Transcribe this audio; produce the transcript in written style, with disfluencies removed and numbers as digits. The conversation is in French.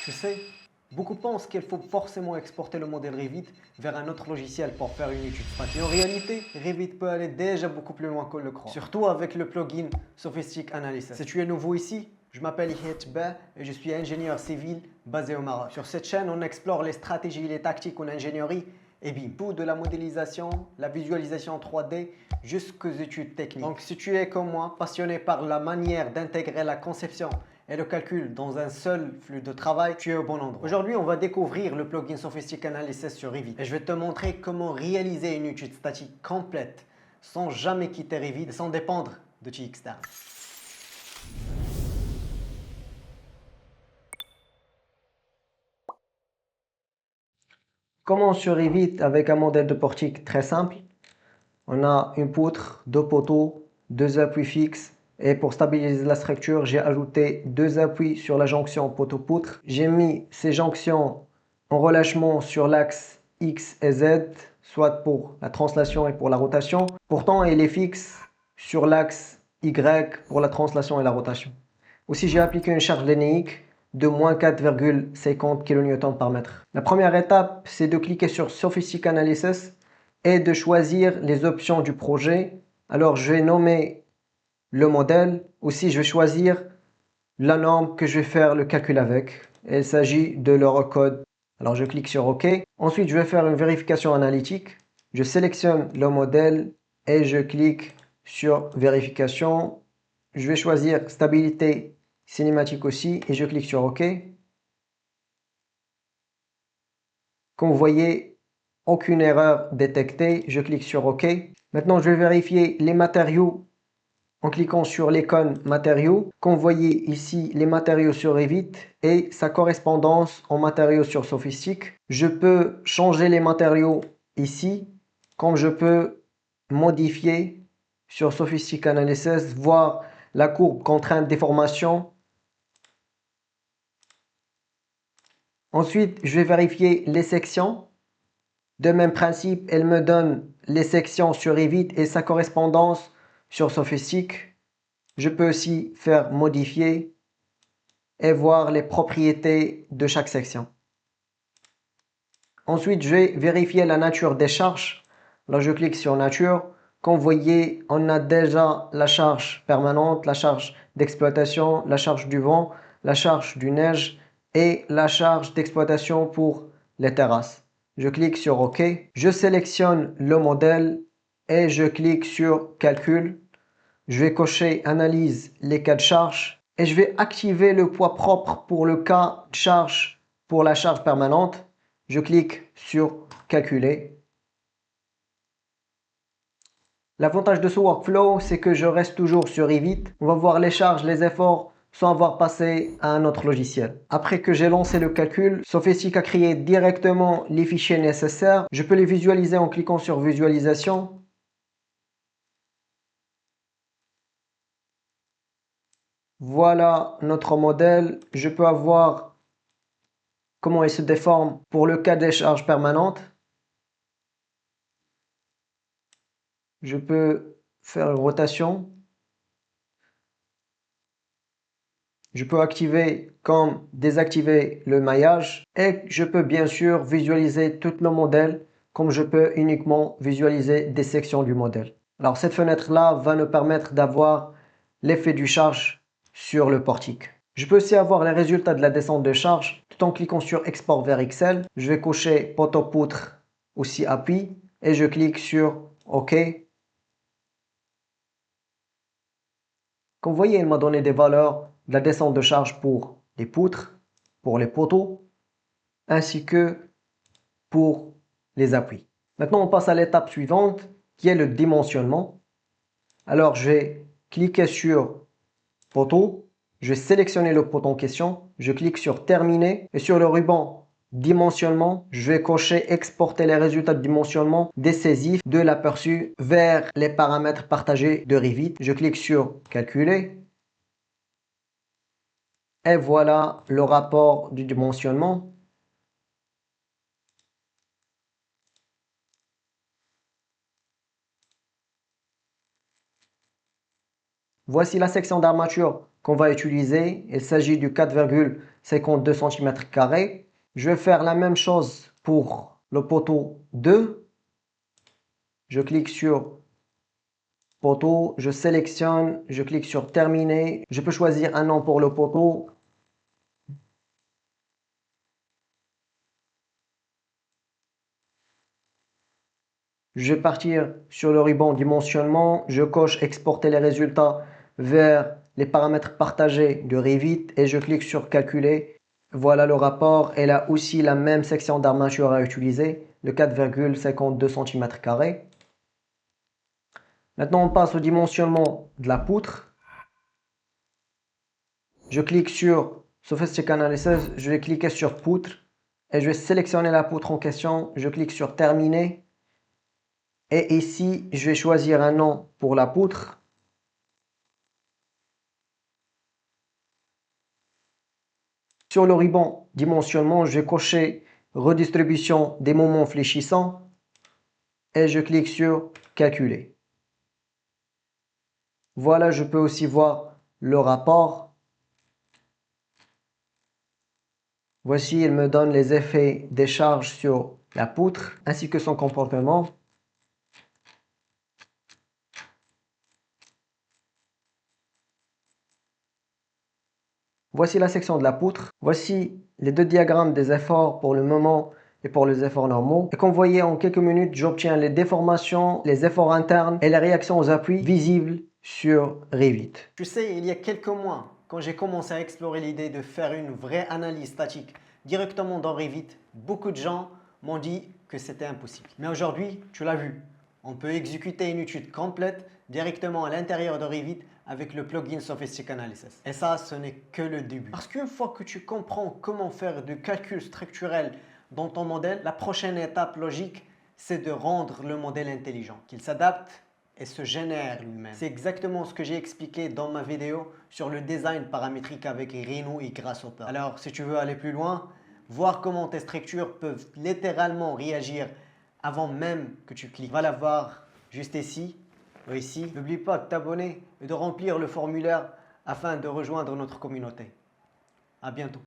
Tu sais, beaucoup pensent qu'il faut forcément exporter le modèle Revit vers un autre logiciel pour faire une étude spatiale. En réalité, Revit peut aller déjà beaucoup plus loin qu'on le croit, surtout avec le plugin Sophistic Analysis. Si tu es nouveau ici, je m'appelle Ihej Ba et je suis ingénieur civil basé au Maroc. Sur cette chaîne, on explore les stratégies et les tactiques en ingénierie et bim, tout de la modélisation, la visualisation 3D jusqu'aux études techniques. Donc si tu es comme moi, passionné par la manière d'intégrer la conception et le calcul dans un seul flux de travail, tu es au bon endroit. Aujourd'hui, on va découvrir le plugin Sophistic Analysis sur Revit et je vais te montrer comment réaliser une étude statique complète sans jamais quitter Revit et sans dépendre de outils externes. Commence sur Revit avec un modèle de portique très simple. On a une poutre, deux poteaux, deux appuis fixes. Et pour stabiliser la structure, j'ai ajouté deux appuis sur la jonction poteau-poutre. J'ai mis ces jonctions en relâchement sur l'axe X et Z, soit pour la translation et pour la rotation. Pourtant, elle est fixe sur l'axe Y pour la translation et la rotation. Aussi, j'ai appliqué une charge linéique de moins 4,50 kN par mètre. La première étape, c'est de cliquer sur Sophistic Analysis et de choisir les options du projet. Alors, je vais nommer le modèle. Aussi, je vais choisir la norme que je vais faire le calcul avec. Il s'agit de l'Eurocode. Alors, je clique sur OK. Ensuite, je vais faire une vérification analytique. Je sélectionne le modèle et je clique sur vérification. Je vais choisir stabilité cinématique aussi et je clique sur OK. Comme vous voyez, aucune erreur détectée. Je clique sur OK. Maintenant, je vais vérifier les matériaux en cliquant sur l'icône matériaux. Comme vous voyez ici, les matériaux sur Revit et sa correspondance en matériaux sur Sophistic. Je peux changer les matériaux ici, comme je peux modifier sur Sophistic Analysis, voir la courbe contrainte déformation. Ensuite, je vais vérifier les sections. De même principe, elle me donne les sections sur Revit et sa correspondance sur Sophistic. Je peux aussi faire modifier et voir les propriétés de chaque section. Ensuite, je vais vérifier la nature des charges. Là, je clique sur nature. Comme vous voyez, on a déjà la charge permanente, la charge d'exploitation, la charge du vent, la charge du neige et la charge d'exploitation pour les terrasses. Je clique sur OK. Je sélectionne le modèle et je clique sur calcul. Je vais cocher analyse les cas de charge et je vais activer le poids propre pour le cas de charge pour la charge permanente. Je clique sur calculer. L'avantage de ce workflow, c'est que je reste toujours sur Revit. On va voir les charges, les efforts sans avoir passé à un autre logiciel. Après que j'ai lancé le calcul, Sophistic a créé directement les fichiers nécessaires. Je peux les visualiser en cliquant sur visualisation. Voilà notre modèle. Je peux avoir comment il se déforme pour le cas des charges permanentes. Je peux faire une rotation. Je peux activer comme désactiver le maillage et je peux bien sûr visualiser tout le modèle comme je peux uniquement visualiser des sections du modèle. Alors cette fenêtre-là va nous permettre d'avoir l'effet du charge sur le portique. Je peux aussi avoir les résultats de la descente de charge tout en cliquant sur Export vers Excel. Je vais cocher poteau-poutre aussi appui et je clique sur OK. Comme vous voyez, il m'a donné des valeurs de la descente de charge pour les poutres, pour les poteaux, ainsi que pour les appuis. Maintenant, on passe à l'étape suivante, qui est le dimensionnement. Alors, je vais cliquer sur poteau, je vais sélectionner le poteau en question, je clique sur terminer et sur le ruban dimensionnement, je vais cocher exporter les résultats de dimensionnement décisifs de l'aperçu vers les paramètres partagés de Revit. Je clique sur calculer. Et voilà le rapport du dimensionnement. Voici la section d'armature qu'on va utiliser. Il s'agit du 4,52 cm². Je vais faire la même chose pour le poteau 2. Je clique sur poteau, je sélectionne, je clique sur terminer. Je peux choisir un nom pour le poteau. Je vais partir sur le ruban dimensionnement. Je coche exporter les résultats vers les paramètres partagés de Revit et je clique sur calculer. Voilà le rapport. Elle a aussi la même section d'armature à utiliser, le 4,52 cm². Maintenant, on passe au dimensionnement de la poutre. Je clique sur Sophistic Analysis, je vais cliquer sur poutre et je vais sélectionner la poutre en question. Je clique sur terminer et ici, je vais choisir un nom pour la poutre. Sur le ruban dimensionnement, je vais cocher redistribution des moments fléchissants et je clique sur calculer. Voilà, je peux aussi voir le rapport. Voici, il me donne les effets des charges sur la poutre ainsi que son comportement. Voici la section de la poutre. Voici les deux diagrammes des efforts pour le moment et pour les efforts normaux. Et comme vous voyez, en quelques minutes, j'obtiens les déformations, les efforts internes et les réactions aux appuis visibles sur Revit. Tu sais, il y a quelques mois, quand j'ai commencé à explorer l'idée de faire une vraie analyse statique directement dans Revit, beaucoup de gens m'ont dit que c'était impossible. Mais aujourd'hui, tu l'as vu, on peut exécuter une étude complète directement à l'intérieur de Revit avec le plugin Sophistic Analysis. Et ça, ce n'est que le début. Parce qu'une fois que tu comprends comment faire du calcul structurel dans ton modèle, la prochaine étape logique, c'est de rendre le modèle intelligent, qu'il s'adapte et se génère lui-même. C'est exactement ce que j'ai expliqué dans ma vidéo sur le design paramétrique avec Rhino et Grasshopper. Alors, si tu veux aller plus loin, voir comment tes structures peuvent littéralement réagir avant même que tu cliques, va la voir juste ici ou ici. N'oublie pas de t'abonner et de remplir le formulaire afin de rejoindre notre communauté. À bientôt.